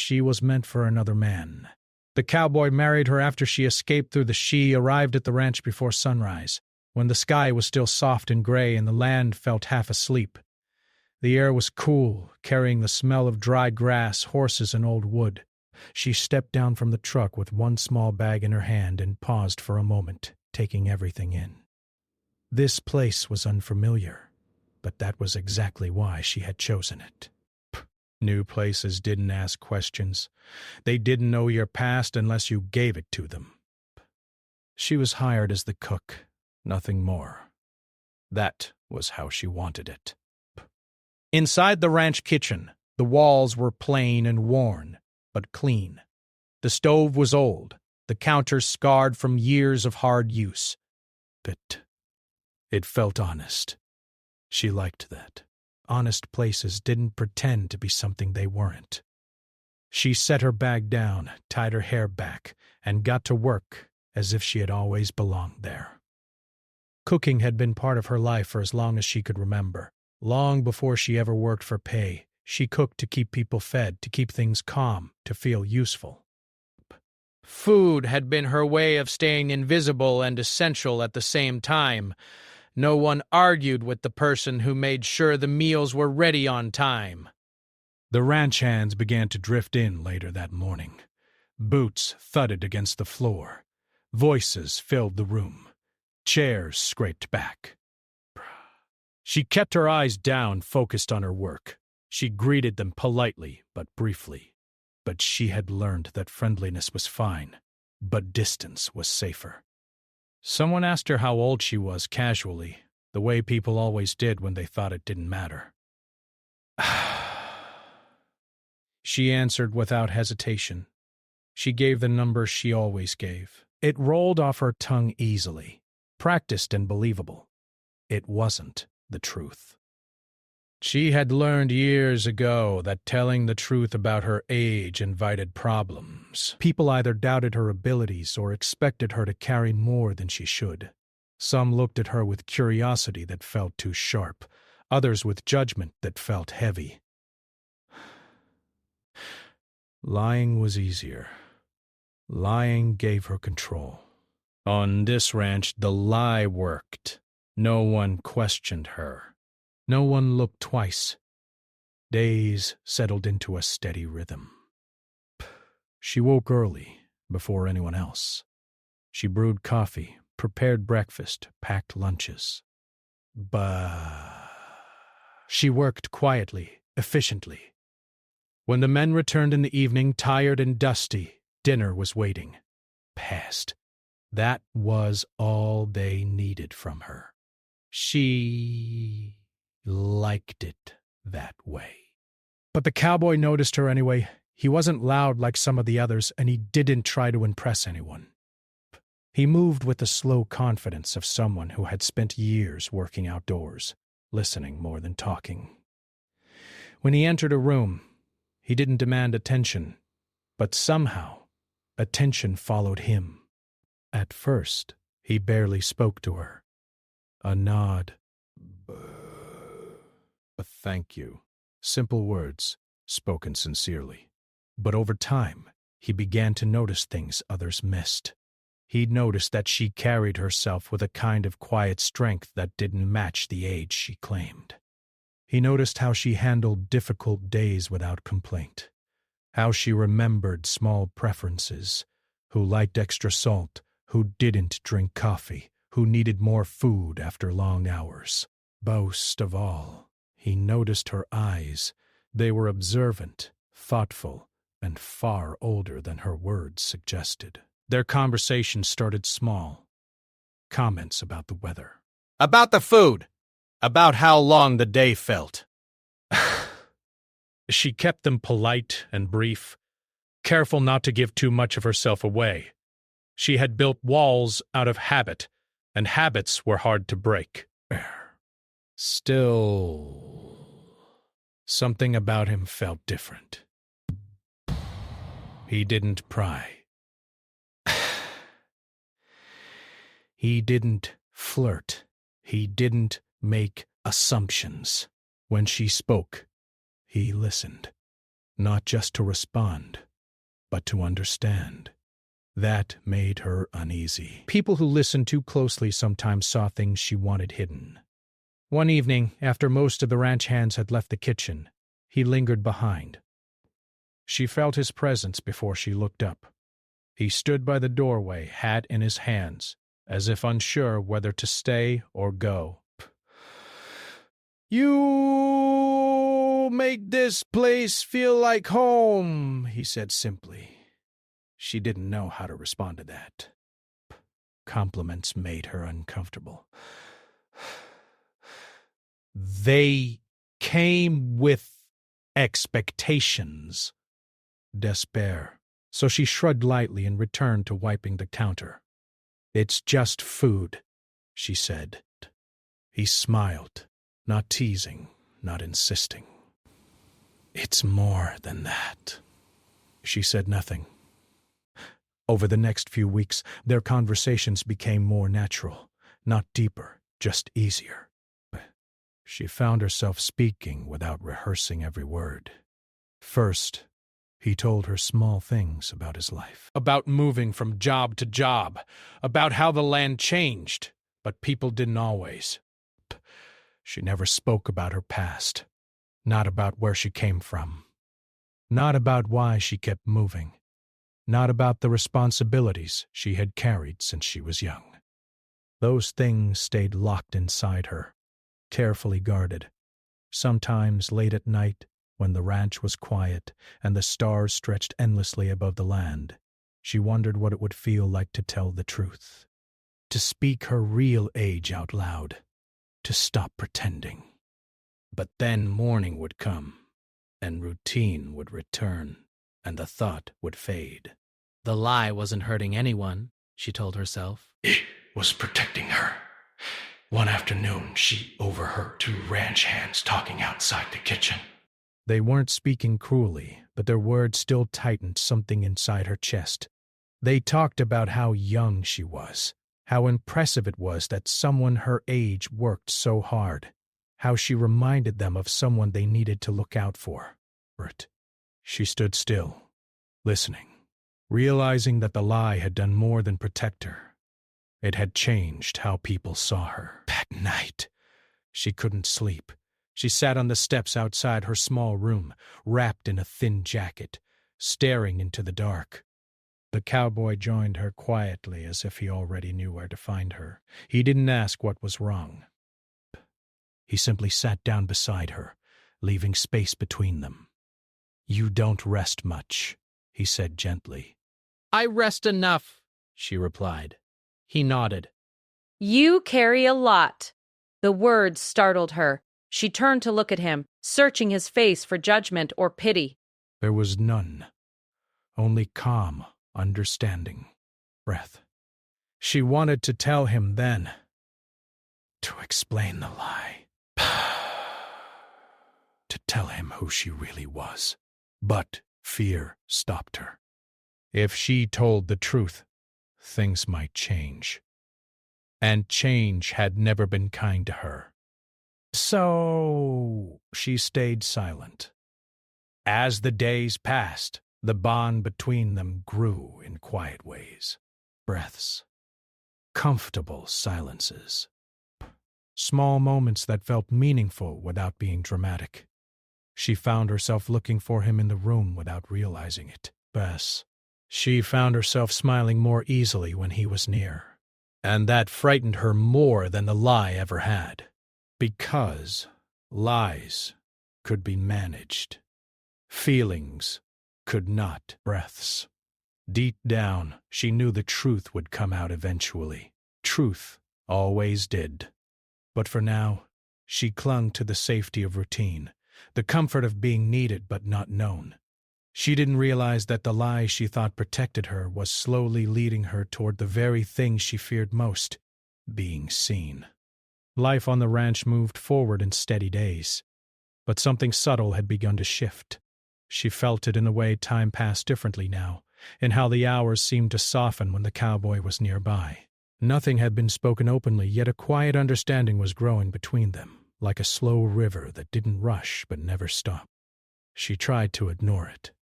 she was meant for another man. The cowboy married her after she escaped through the She arrived at the ranch before sunrise, when the sky was still soft and gray and the land felt half asleep. The air was cool, carrying the smell of dry grass, horses, and old wood. She stepped down from the truck with one small bag in her hand and paused for a moment, taking everything in. This place was unfamiliar, but that was exactly why she had chosen it. New places didn't ask questions. They didn't know your past unless you gave it to them. She was hired as the cook, nothing more. That was how she wanted it. Inside the ranch kitchen, the walls were plain and worn, but clean. The stove was old, the counters scarred from years of hard use. But it felt honest. She liked that. Honest places didn't pretend to be something they weren't. She set her bag down, tied her hair back, and got to work as if she had always belonged there. Cooking had been part of her life for as long as she could remember. Long before she ever worked for pay, she cooked to keep people fed, to keep things calm, to feel useful. Food had been her way of staying invisible and essential at the same time. No one argued with the person who made sure the meals were ready on time. The ranch hands began to drift in later that morning. Boots thudded against the floor. Voices filled the room. Chairs scraped back. She kept her eyes down, focused on her work. She greeted them politely, but briefly. But she had learned that friendliness was fine, but distance was safer. Someone asked her how old she was casually, the way people always did when they thought it didn't matter. She answered without hesitation. She gave the number she always gave. It rolled off her tongue easily, practiced and believable. It wasn't the truth. She had learned years ago that telling the truth about her age invited problems. People either doubted her abilities or expected her to carry more than she should. Some looked at her with curiosity that felt too sharp, others with judgment that felt heavy. Lying was easier. Lying gave her control. On this ranch, the lie worked. No one questioned her. No one looked twice. Days settled into a steady rhythm. She woke early, before anyone else. She brewed coffee, prepared breakfast, packed lunches. She worked quietly, efficiently. When the men returned in the evening, tired and dusty, dinner was waiting. Past. That was all they needed from her. She liked it that way. But the cowboy noticed her anyway. He wasn't loud like some of the others, and he didn't try to impress anyone. He moved with the slow confidence of someone who had spent years working outdoors, listening more than talking. When he entered a room, he didn't demand attention, but somehow attention followed him. At first, he barely spoke to her. A nod. A thank you. Simple words, spoken sincerely. But over time, he began to notice things others missed. He'd noticed that she carried herself with a kind of quiet strength that didn't match the age she claimed. He noticed how she handled difficult days without complaint, how she remembered small preferences, who liked extra salt, who didn't drink coffee, who needed more food after long hours. Most of all, he noticed her eyes. They were observant, thoughtful, and far older than her words suggested. Their conversation started small. Comments about the weather. About the food. About how long the day felt. She kept them polite and brief, careful not to give too much of herself away. She had built walls out of habit, and habits were hard to break. Still, something about him felt different. He didn't pry. He didn't flirt. He didn't make assumptions. When she spoke, he listened. not just to respond, but to understand. That made her uneasy. People who listened too closely sometimes saw things she wanted hidden. One evening, after most of the ranch hands had left the kitchen, he lingered behind. She felt his presence before she looked up. He stood by the doorway, hat in his hands, as if unsure whether to stay or go. "You make this place feel like home," he said simply. She didn't know how to respond to that. Compliments made her uncomfortable. They came with expectations, despair. So she shrugged lightly and returned to wiping the counter. "It's just food," she said. He smiled, not teasing, not insisting. "It's more than that." She said nothing. Over the next few weeks, their conversations became more natural, not deeper, just easier. She found herself speaking without rehearsing every word. First, he told her small things about his life. About moving from job to job, about how the land changed, but people didn't always. She never spoke about her past, not about where she came from, not about why she kept moving, not about the responsibilities she had carried since she was young. Those things stayed locked inside her, carefully guarded. Sometimes late at night, when the ranch was quiet and the stars stretched endlessly above the land, she wondered what it would feel like to tell the truth, to speak her real age out loud, to stop pretending. But then morning would come, and routine would return, and the thought would fade. The lie wasn't hurting anyone, she told herself. It was protecting her. One afternoon, she overheard two ranch hands talking outside the kitchen. They weren't speaking cruelly, but their words still tightened something inside her chest. They talked about how young she was, how impressive it was that someone her age worked so hard, how she reminded them of someone they needed to look out for. She stood still, listening, realizing that the lie had done more than protect her. It had changed how people saw her. That night, she couldn't sleep. She sat on the steps outside her small room, wrapped in a thin jacket, staring into the dark. The cowboy joined her quietly, as if he already knew where to find her. He didn't ask what was wrong. He simply sat down beside her, leaving space between them. "You don't rest much," he said gently. "I rest enough," she replied. He nodded. "You carry a lot." The words startled her. She turned to look at him, searching his face for judgment or pity. There was none, only calm, understanding, breath. She wanted to tell him then, to explain the lie, to tell him who she really was. But fear stopped her. If she told the truth, things might change. And change had never been kind to her. So she stayed silent. As the days passed, the bond between them grew in quiet ways. Breaths. Comfortable silences. Small moments that felt meaningful without being dramatic. She found herself looking for him in the room without realizing it. She found herself smiling more easily when he was near. And that frightened her more than the lie ever had. Because lies could be managed. Feelings could not. Breaths. Deep down, she knew the truth would come out eventually. Truth always did. But for now, she clung to the safety of routine, the comfort of being needed but not known. She didn't realize that the lie she thought protected her was slowly leading her toward the very thing she feared most, being seen. Life on the ranch moved forward in steady days, but something subtle had begun to shift. She felt it in the way time passed differently now, in how the hours seemed to soften when the cowboy was nearby. Nothing had been spoken openly, yet a quiet understanding was growing between them, like a slow river that didn't rush but never stopped. She tried to ignore it.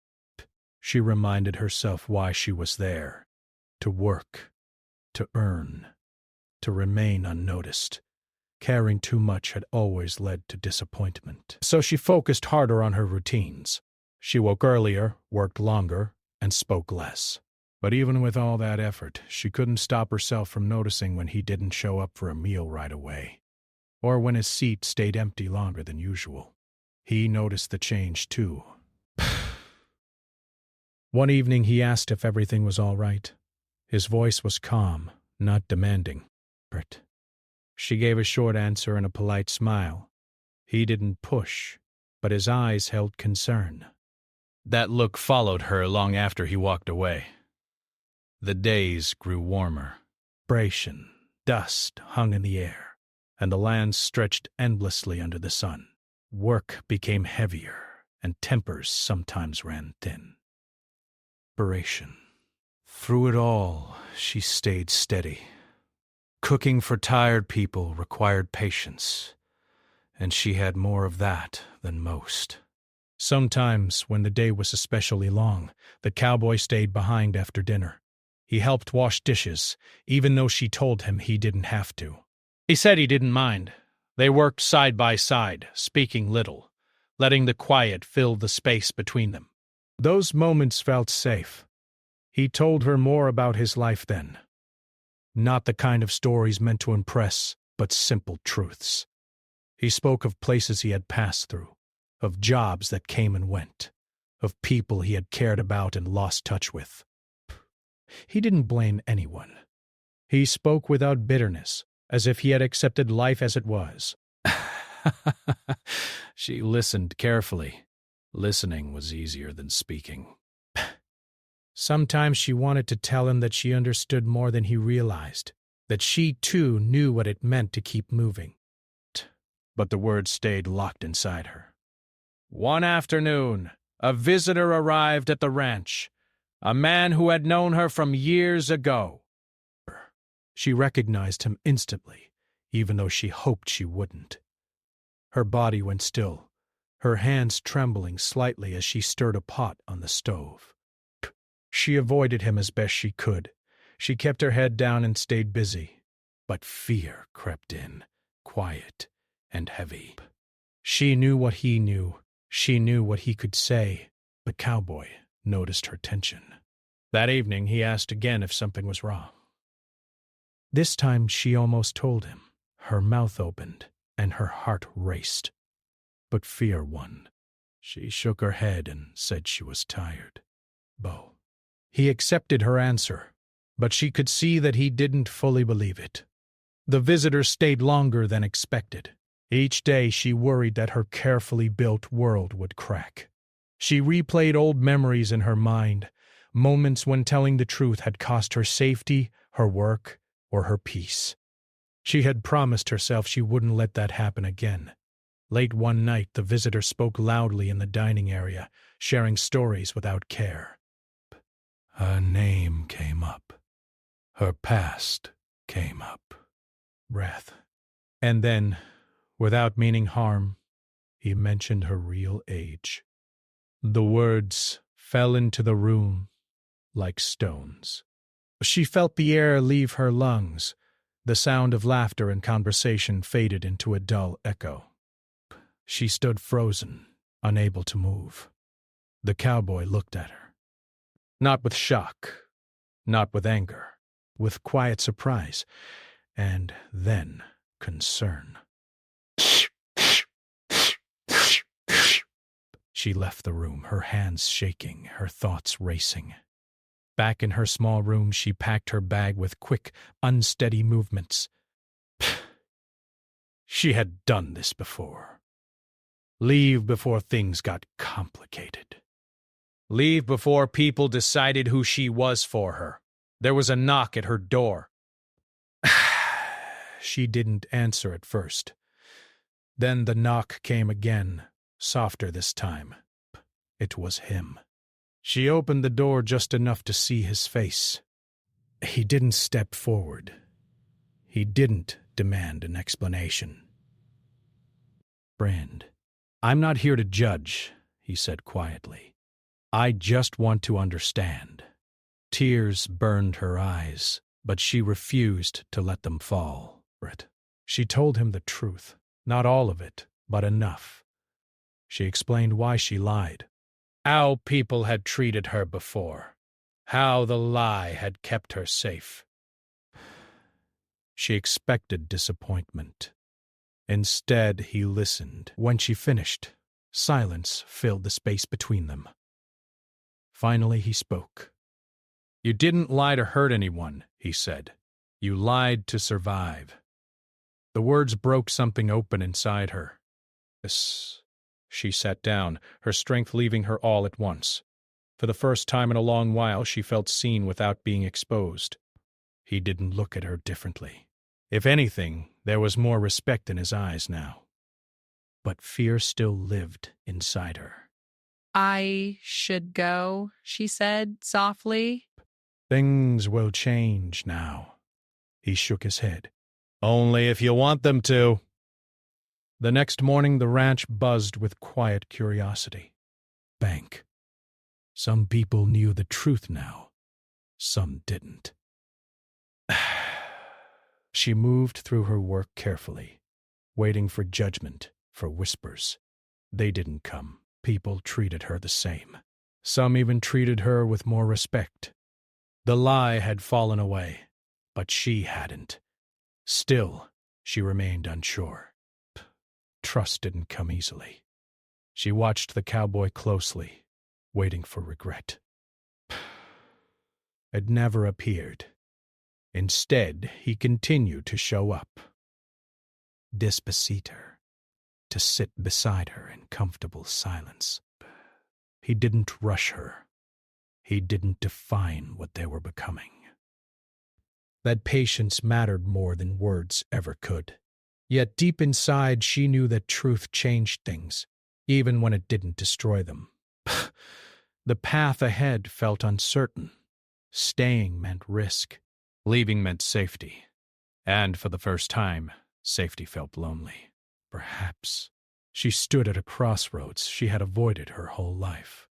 She reminded herself why she was there. To work, to earn, to remain unnoticed. Caring too much had always led to disappointment. So she focused harder on her routines. She woke earlier, worked longer, and spoke less. But even with all that effort, she couldn't stop herself from noticing when he didn't show up for a meal right away, or when his seat stayed empty longer than usual. He noticed the change too. One evening he asked if everything was all right. His voice was calm, not demanding. She gave a short answer and a polite smile. He didn't push, but his eyes held concern. That look followed her long after he walked away. The days grew warmer. Vibration, dust hung in the air, and the land stretched endlessly under the sun. Work became heavier, and tempers sometimes ran thin. Vibration. Through it all, she stayed steady. Cooking for tired people required patience, and she had more of that than most. Sometimes, when the day was especially long, the cowboy stayed behind after dinner. He helped wash dishes, even though she told him he didn't have to. He said he didn't mind. They worked side by side, speaking little, letting the quiet fill the space between them. Those moments felt safe. He told her more about his life then. Not the kind of stories meant to impress, but simple truths. He spoke of places he had passed through, of jobs that came and went, of people he had cared about and lost touch with. He didn't blame anyone. He spoke without bitterness, as if he had accepted life as it was. She listened carefully. Listening was easier than speaking. Sometimes she wanted to tell him that she understood more than he realized, that she too knew what it meant to keep moving. But the words stayed locked inside her. One afternoon, a visitor arrived at the ranch, a man who had known her from years ago. She recognized him instantly, even though she hoped she wouldn't. Her body went still, her hands trembling slightly as she stirred a pot on the stove. She avoided him as best she could. She kept her head down and stayed busy. But fear crept in, quiet and heavy. She knew what he knew. She knew what he could say. The cowboy noticed her tension. That evening he asked again if something was wrong. This time she almost told him. Her mouth opened, and her heart raced. But fear won. She shook her head and said she was tired. Bo. He accepted her answer, but she could see that he didn't fully believe it. The visitor stayed longer than expected. Each day she worried that her carefully built world would crack. She replayed old memories in her mind, moments when telling the truth had cost her safety, her work, or her peace. She had promised herself she wouldn't let that happen again. Late one night, the visitor spoke loudly in the dining area, sharing stories without care. Her name came up. Her past came up. Wrath. And then, without meaning harm, he mentioned her real age. The words fell into the room like stones. She felt the air leave her lungs. The sound of laughter and conversation faded into a dull echo. She stood frozen, unable to move. The cowboy looked at her. Not with shock, not with anger, with quiet surprise, and then concern. She left the room, her hands shaking, her thoughts racing. Back in her small room, she packed her bag with quick, unsteady movements. She had done this before. Leave before things got complicated. Leave before people decided who she was for her. There was a knock at her door. She didn't answer at first. Then the knock came again, softer this time. It was him. She opened the door just enough to see his face. He didn't step forward. He didn't demand an explanation. Friend, I'm not here to judge, he said quietly. I just want to understand. Tears burned her eyes, but she refused to let them fall. She told him the truth, not all of it, but enough. She explained why she lied, how people had treated her before, how the lie had kept her safe. She expected disappointment. Instead, he listened. When she finished, silence filled the space between them. Finally, he spoke. You didn't lie to hurt anyone, he said. You lied to survive. The words broke something open inside her. She sat down, her strength leaving her all at once. For the first time in a long while, she felt seen without being exposed. He didn't look at her differently. If anything, there was more respect in his eyes now. But fear still lived inside her. I should go, she said softly. Things will change now. He shook his head. Only if you want them to. The next morning, the ranch buzzed with quiet curiosity. Bank. Some people knew the truth now. Some didn't. She moved through her work carefully, waiting for judgment, for whispers. They didn't come. People treated her the same. Some even treated her with more respect. The lie had fallen away, but she hadn't. Still, she remained unsure. Trust didn't come easily. She watched the cowboy closely, waiting for regret. It never appeared. Instead, he continued to show up. Despacito, to sit beside her in comfortable silence. He didn't rush her. He didn't define what they were becoming. That patience mattered more than words ever could. Yet deep inside, she knew that truth changed things, even when it didn't destroy them. The path ahead felt uncertain. Staying meant risk. Leaving meant safety. And for the first time, safety felt lonely. Perhaps. She stood at a crossroads she had avoided her whole life.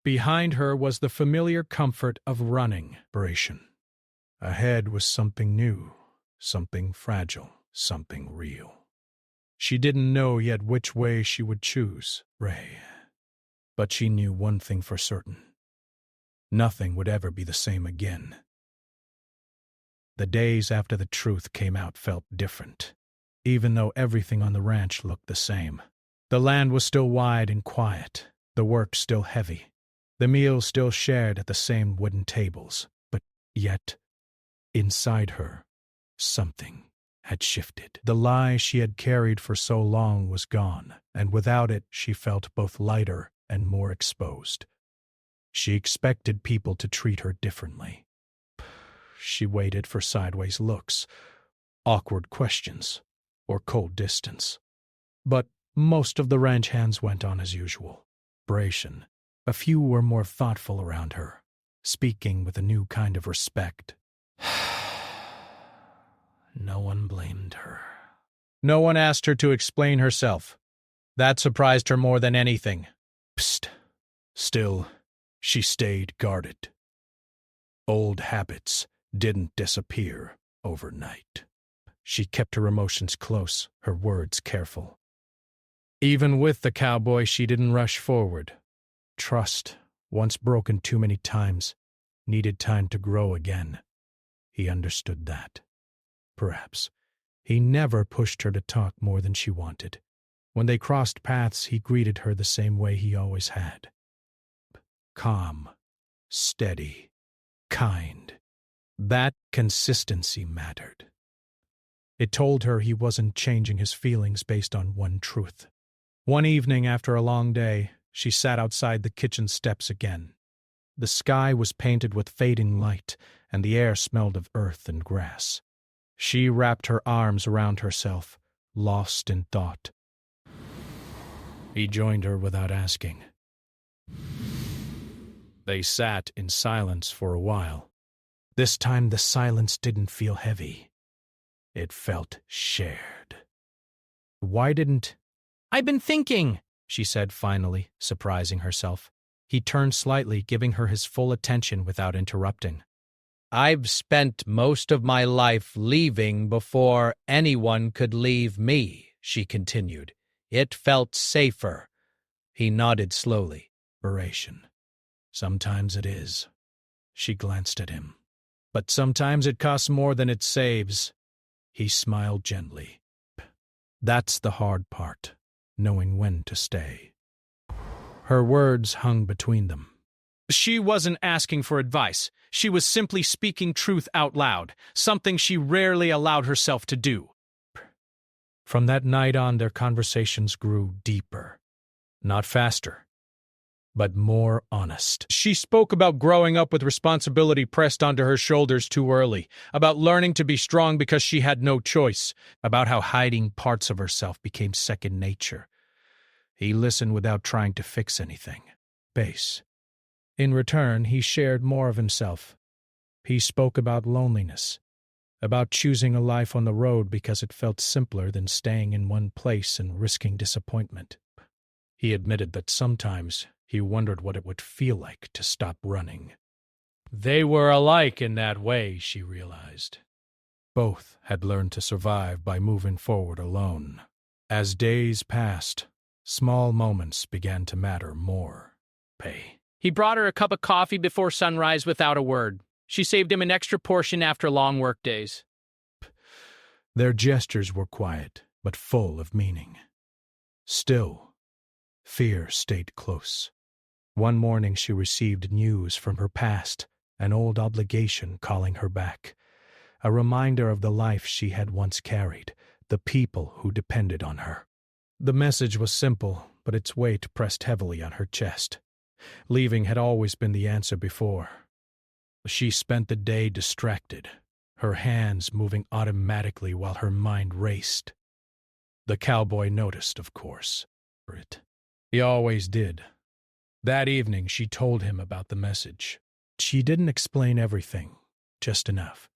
Behind her was the familiar comfort of running. Ahead was something new, something fragile, something real. She didn't know yet which way she would choose, Ray. But she knew one thing for certain. Nothing would ever be the same again. The days after the truth came out felt different, even though everything on the ranch looked the same. The land was still wide and quiet, the work still heavy, the meals still shared at the same wooden tables, but yet, inside her, something had shifted. The lie she had carried for so long was gone, and without it she felt both lighter and more exposed. She expected people to treat her differently. She waited for sideways looks, awkward questions, or cold distance. But most of the ranch hands went on as usual. A few were more thoughtful around her, speaking with a new kind of respect. No one blamed her. No one asked her to explain herself. That surprised her more than anything. Psst. Still, she stayed guarded. Old habits didn't disappear overnight. She kept her emotions close, her words careful. Even with the cowboy, she didn't rush forward. Trust, once broken too many times, needed time to grow again. He understood that. Perhaps. He never pushed her to talk more than she wanted. When they crossed paths, he greeted her the same way he always had. Calm, steady, kind. That consistency mattered. It told her he wasn't changing his feelings based on one truth. One evening after a long day, she sat outside the kitchen steps again. The sky was painted with fading light, and the air smelled of earth and grass. She wrapped her arms around herself, lost in thought. He joined her without asking. They sat in silence for a while. This time the silence didn't feel heavy. It felt shared. Why didn't... I've been thinking, she said finally, surprising herself. He turned slightly, giving her his full attention without interrupting. I've spent most of my life leaving before anyone could leave me, she continued. It felt safer. He nodded slowly. Narration. Sometimes it is. She glanced at him. But sometimes it costs more than it saves. He smiled gently. That's the hard part, knowing when to stay. Her words hung between them. She wasn't asking for advice. She was simply speaking truth out loud, something she rarely allowed herself to do. From that night on, their conversations grew deeper. Not faster, but more honest. She spoke about growing up with responsibility pressed onto her shoulders too early, about learning to be strong because she had no choice, about how hiding parts of herself became second nature. He listened without trying to fix anything. Base. In return, he shared more of himself. He spoke about loneliness, about choosing a life on the road because it felt simpler than staying in one place and risking disappointment. He admitted that sometimes he wondered what it would feel like to stop running. They were alike in that way, she realized. Both had learned to survive by moving forward alone. As days passed, small moments began to matter more. He brought her a cup of coffee before sunrise without a word. She saved him an extra portion after long work days. Their gestures were quiet, but full of meaning. Still, fear stayed close. One morning she received news from her past, an old obligation calling her back, a reminder of the life she had once carried, the people who depended on her. The message was simple, but its weight pressed heavily on her chest. Leaving had always been the answer before. She spent the day distracted, her hands moving automatically while her mind raced. The cowboy noticed, of course. He always did. That evening she told him about the message. She didn't explain everything, just enough.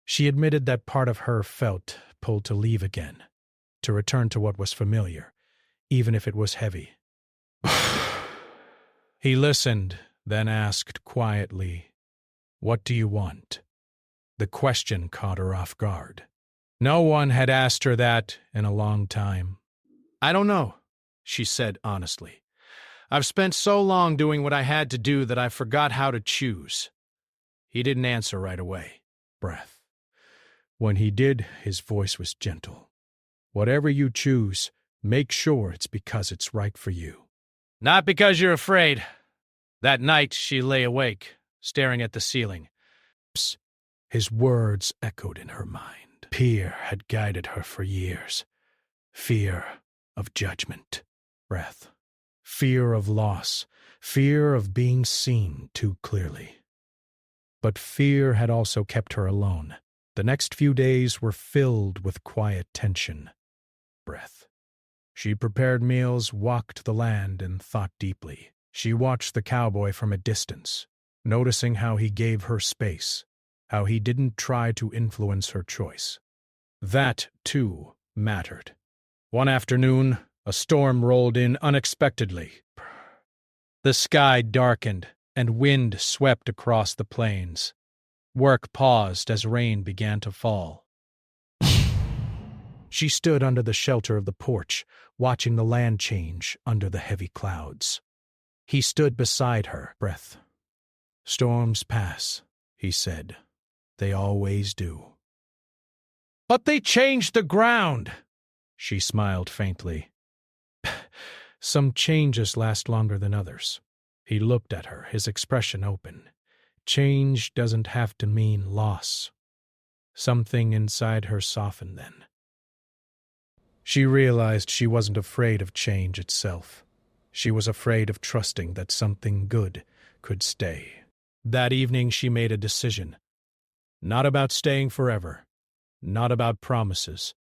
She admitted that part of her felt pulled to leave again, to return to what was familiar, even if it was heavy. He listened, then asked quietly, "What do you want?" The question caught her off guard. No one had asked her that in a long time. "I don't know," she said honestly. "I've spent so long doing what I had to do that I forgot how to choose." He didn't answer right away. Breath. When he did, his voice was gentle. "Whatever you choose, make sure it's because it's right for you. Not because you're afraid." That night she lay awake, staring at the ceiling. Psst. His words echoed in her mind. Fear had guided her for years. Fear of judgment. Breath. Fear of loss. Fear of being seen too clearly. But fear had also kept her alone. The next few days were filled with quiet tension. Breath. She prepared meals, walked the land, and thought deeply. She watched the cowboy from a distance, noticing how he gave her space, how he didn't try to influence her choice. That, too, mattered. One afternoon, a storm rolled in unexpectedly. The sky darkened, and wind swept across the plains. Work paused as rain began to fall. She stood under the shelter of the porch, watching the land change under the heavy clouds. He stood beside her, breath. "Storms pass," he said. "They always do." "But they changed the ground," she smiled faintly. "Some changes last longer than others." He looked at her, his expression open. Change doesn't have to mean loss. Something inside her softened then. She realized she wasn't afraid of change itself. She was afraid of trusting that something good could stay. That evening she made a decision. Not about staying forever, not about promises,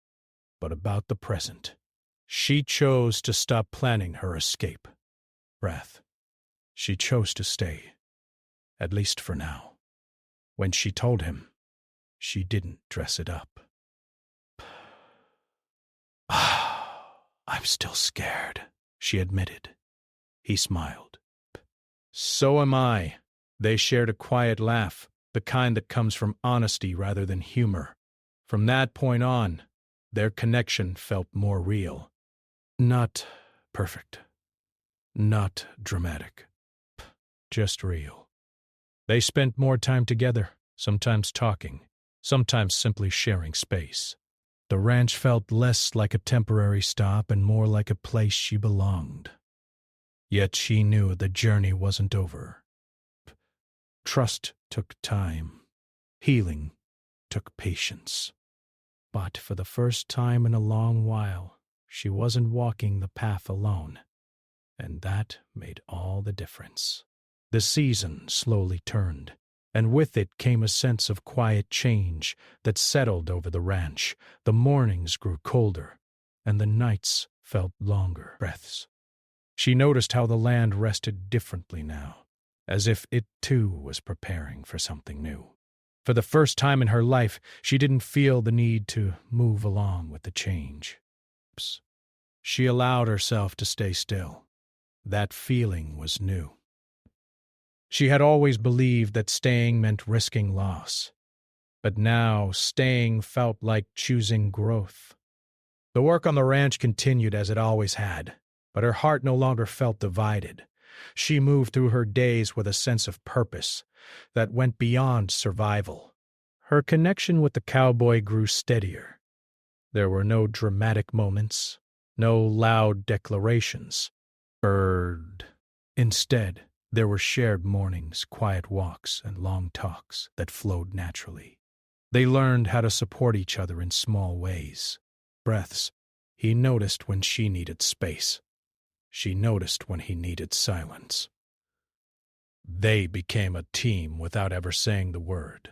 but about the present. She chose to stop planning her escape. Breath. She chose to stay, at least for now. When she told him, she didn't dress it up. "I'm still scared," she admitted. He smiled. So am I. They shared a quiet laugh, the kind that comes from honesty rather than humor. From that point on, their connection felt more real. Not perfect. Not dramatic. Just real. They spent more time together, sometimes talking, sometimes simply sharing space. The ranch felt less like a temporary stop and more like a place she belonged. Yet she knew the journey wasn't over. Trust took time. Healing took patience. But for the first time in a long while, she wasn't walking the path alone. And that made all the difference. The season slowly turned, and with it came a sense of quiet change that settled over the ranch. The mornings grew colder, and the nights felt longer breaths. She noticed how the land rested differently now, as if it too was preparing for something new. For the first time in her life, she didn't feel the need to move along with the change. She allowed herself to stay still. That feeling was new. She had always believed that staying meant risking loss, but now staying felt like choosing growth. The work on the ranch continued as it always had, but her heart no longer felt divided. She moved through her days with a sense of purpose that went beyond survival. Her connection with the cowboy grew steadier. There were no dramatic moments, no loud declarations. Instead, there were shared mornings, quiet walks, and long talks that flowed naturally. They learned how to support each other in small ways. Breaths. He noticed when she needed space. She noticed when he needed silence. They became a team without ever saying the word.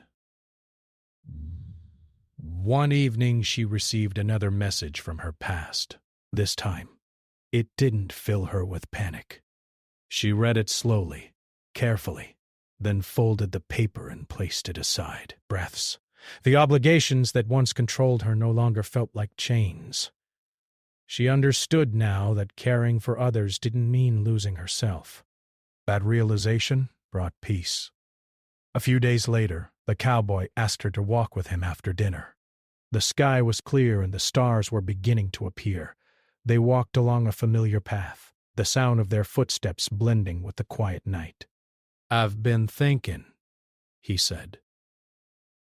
One evening she received another message from her past. This time, it didn't fill her with panic. She read it slowly, carefully, then folded the paper and placed it aside. Breaths. The obligations that once controlled her no longer felt like chains. She understood now that caring for others didn't mean losing herself. That realization brought peace. A few days later, the cowboy asked her to walk with him after dinner. The sky was clear and the stars were beginning to appear. They walked along a familiar path, the sound of their footsteps blending with the quiet night. "I've been thinking," he said.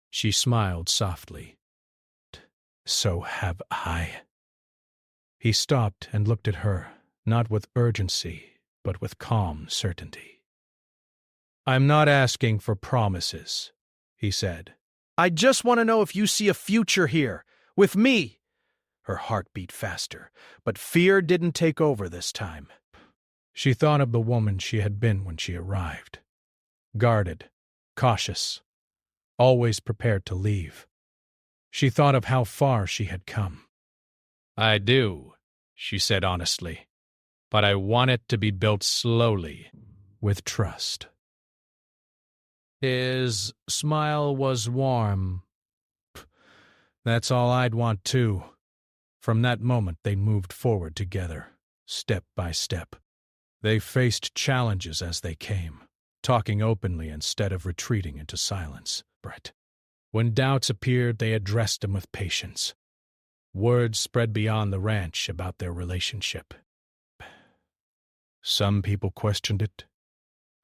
She smiled softly. "So have I." He stopped and looked at her, not with urgency, but with calm certainty. "I'm not asking for promises," he said. "I just want to know if you see a future here, with me." Her heart beat faster, but fear didn't take over this time. She thought of the woman she had been when she arrived. Guarded, cautious, always prepared to leave. She thought of how far she had come. "I do," she said honestly, "but I want it to be built slowly, with trust." His smile was warm. "That's all I'd want too." From that moment they moved forward together, step by step. They faced challenges as they came, talking openly instead of retreating into silence. When doubts appeared, they addressed them with patience. Word spread beyond the ranch about their relationship. Some people questioned it,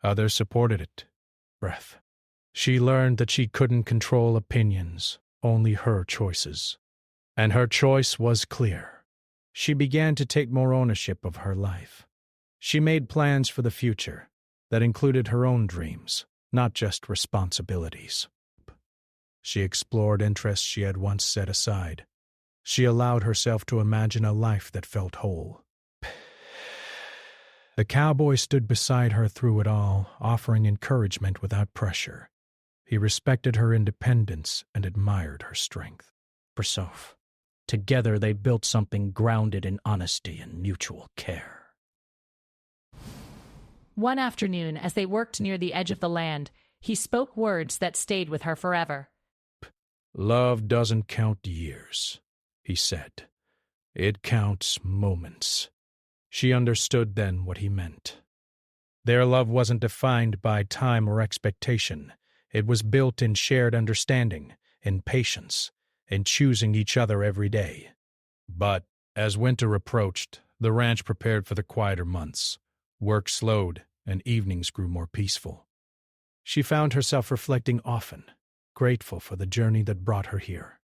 others supported it. She learned that she couldn't control opinions, only her choices. And her choice was clear. She began to take more ownership of her life. She made plans for the future that included her own dreams, not just responsibilities. She explored interests she had once set aside. She allowed herself to imagine a life that felt whole. The cowboy stood beside her through it all, offering encouragement without pressure. He respected her independence and admired her strength. Together they built something grounded in honesty and mutual care. One afternoon, as they worked near the edge of the land, he spoke words that stayed with her forever. "Love doesn't count years," he said. "It counts moments. She understood then what he meant. Their love wasn't defined by time or expectation. It was built in shared understanding, in patience, in choosing each other every day. But as winter approached, the ranch prepared for the quieter months. Work slowed, and evenings grew more peaceful. She found herself reflecting often, grateful for the journey that brought her here.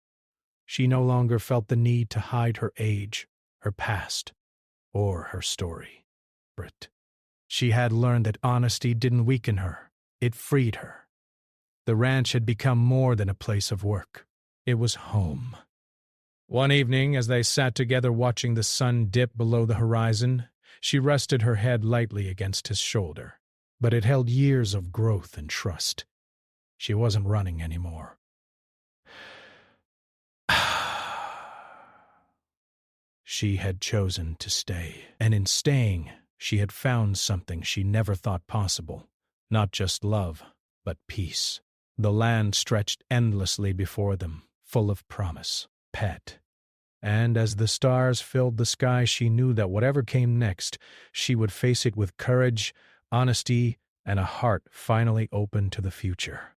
She no longer felt the need to hide her age, her past, or her story. She had learned that honesty didn't weaken her, it freed her. The ranch had become more than a place of work. It was home. One evening, as they sat together watching the sun dip below the horizon, she rested her head lightly against his shoulder. But it held years of growth and trust. She wasn't running anymore. She had chosen to stay, and in staying, she had found something she never thought possible. Not just love, but peace. The land stretched endlessly before them, full of promise, pet. And as the stars filled the sky, she knew that whatever came next, she would face it with courage, honesty, and a heart finally open to the future.